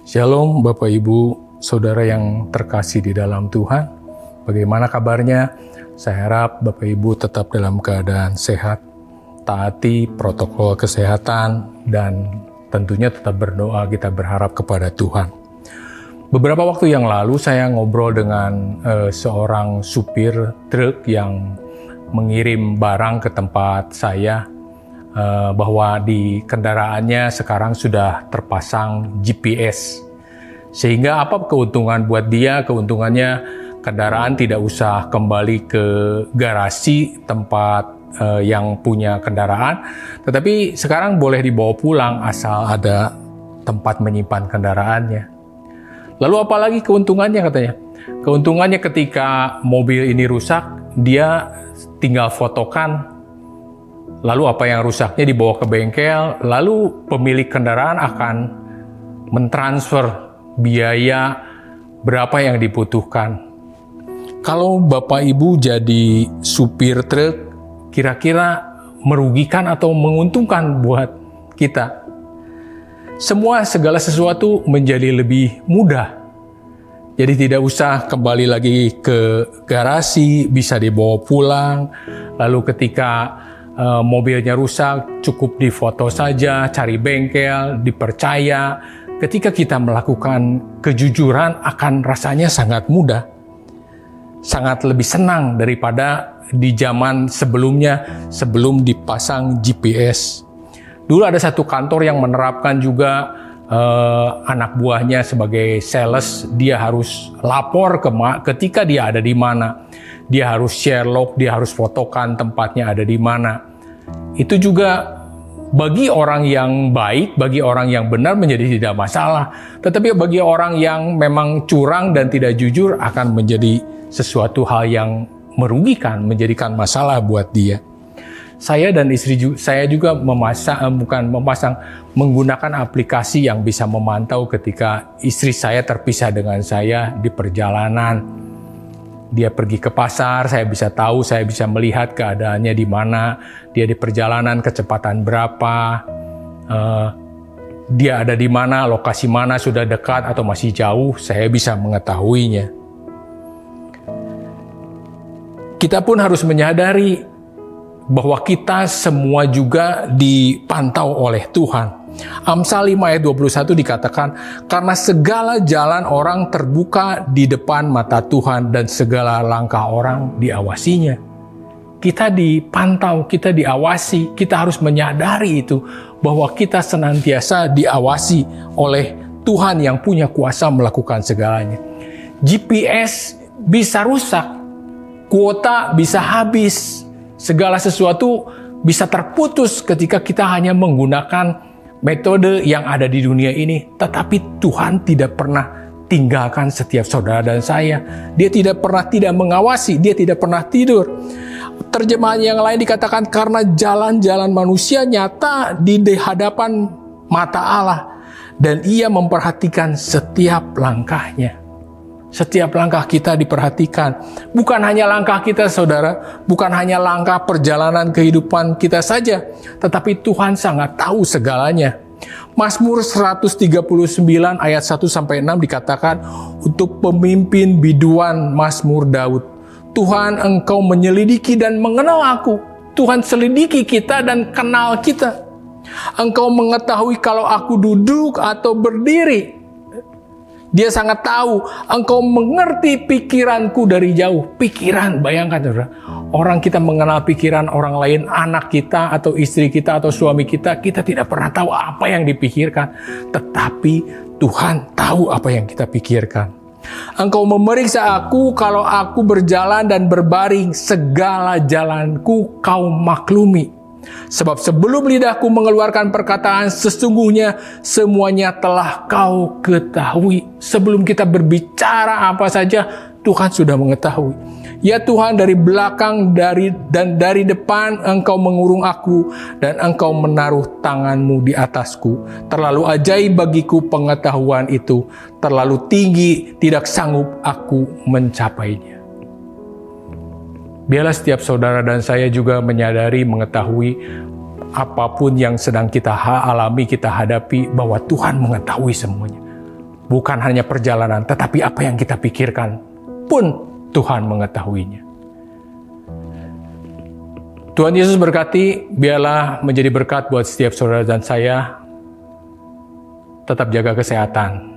Shalom Bapak Ibu, Saudara yang terkasih di dalam Tuhan. Bagaimana kabarnya? Saya harap Bapak Ibu tetap dalam keadaan sehat, taati protokol kesehatan, dan tentunya tetap berdoa, kita berharap kepada Tuhan. Beberapa waktu yang lalu saya ngobrol dengan seorang supir truk yang mengirim barang ke tempat saya, bahwa di kendaraannya sekarang sudah terpasang GPS. Sehingga apa keuntungan buat dia? Keuntungannya kendaraan tidak usah kembali ke garasi tempat yang punya kendaraan, tetapi sekarang boleh dibawa pulang asal ada tempat menyimpan kendaraannya. Lalu apalagi keuntungannya katanya? Keuntungannya ketika mobil ini rusak, dia tinggal fotokan. Lalu apa yang rusaknya dibawa ke bengkel, lalu pemilik kendaraan akan mentransfer biaya berapa yang dibutuhkan. Kalau Bapak Ibu jadi supir truk, kira-kira merugikan atau menguntungkan buat kita? Segala sesuatu menjadi lebih mudah. Jadi tidak usah kembali lagi ke garasi, bisa dibawa pulang. Lalu ketika mobilnya rusak, cukup difoto saja, cari bengkel, dipercaya. Ketika kita melakukan kejujuran, akan rasanya sangat mudah. Sangat lebih senang daripada di zaman sebelumnya, sebelum dipasang GPS. Dulu ada satu kantor yang menerapkan juga anak buahnya sebagai sales, dia harus lapor ketika dia ada di mana. Dia harus share log, dia harus fotokan tempatnya ada di mana. Itu juga bagi orang yang baik, bagi orang yang benar menjadi tidak masalah. Tetapi bagi orang yang memang curang dan tidak jujur akan menjadi sesuatu hal yang merugikan, menjadikan masalah buat dia. Saya dan istri saya juga menggunakan aplikasi yang bisa memantau ketika istri saya terpisah dengan saya di perjalanan. Dia pergi ke pasar, saya bisa tahu, saya bisa melihat keadaannya di mana, dia di perjalanan kecepatan berapa, dia ada di mana, lokasi mana, sudah dekat atau masih jauh, saya bisa mengetahuinya. Kita pun harus menyadari bahwa kita semua juga dipantau oleh Tuhan. Amsal 5 ayat 21 dikatakan, karena segala jalan orang terbuka di depan mata Tuhan dan segala langkah orang diawasinya. Kita dipantau, kita diawasi, kita harus menyadari itu, bahwa kita senantiasa diawasi oleh Tuhan yang punya kuasa melakukan segalanya. GPS bisa rusak, kuota bisa habis, segala sesuatu bisa terputus ketika kita hanya menggunakan metode yang ada di dunia ini. Tetapi Tuhan tidak pernah tinggalkan setiap saudara dan saya. Dia tidak pernah tidak mengawasi, dia tidak pernah tidur. Terjemahan yang lain dikatakan, karena jalan-jalan manusia nyata di hadapan mata Allah, dan ia memperhatikan setiap langkahnya. Setiap langkah kita diperhatikan. Bukan hanya langkah kita, saudara. Bukan hanya langkah perjalanan kehidupan kita saja. Tetapi Tuhan sangat tahu segalanya. Mazmur 139 ayat 1-6 dikatakan, untuk pemimpin biduan Mazmur Daud. Tuhan, engkau menyelidiki dan mengenal aku. Tuhan selidiki kita dan kenal kita. Engkau mengetahui kalau aku duduk atau berdiri. Dia sangat tahu, engkau mengerti pikiranku dari jauh. Pikiran, bayangkan saudara. Orang kita mengenal pikiran orang lain, anak kita atau istri kita atau suami kita, kita tidak pernah tahu apa yang dipikirkan. Tetapi Tuhan tahu apa yang kita pikirkan. Engkau memeriksa aku kalau aku berjalan dan berbaring, segala jalanku kau maklumi. Sebab sebelum lidahku mengeluarkan perkataan, sesungguhnya semuanya telah kau ketahui. Sebelum kita berbicara apa saja, Tuhan sudah mengetahui. Ya Tuhan, dari belakang dan dari depan engkau mengurung aku, dan engkau menaruh tanganmu di atasku. Terlalu ajaib bagiku pengetahuan itu, terlalu tinggi, tidak sanggup aku mencapainya. Biarlah setiap saudara dan saya juga menyadari, mengetahui apapun yang sedang kita alami, kita hadapi, bahwa Tuhan mengetahui semuanya. Bukan hanya perjalanan, tetapi apa yang kita pikirkan pun Tuhan mengetahuinya. Tuhan Yesus berkati, biarlah menjadi berkat buat setiap saudara dan saya. Tetap jaga kesehatan.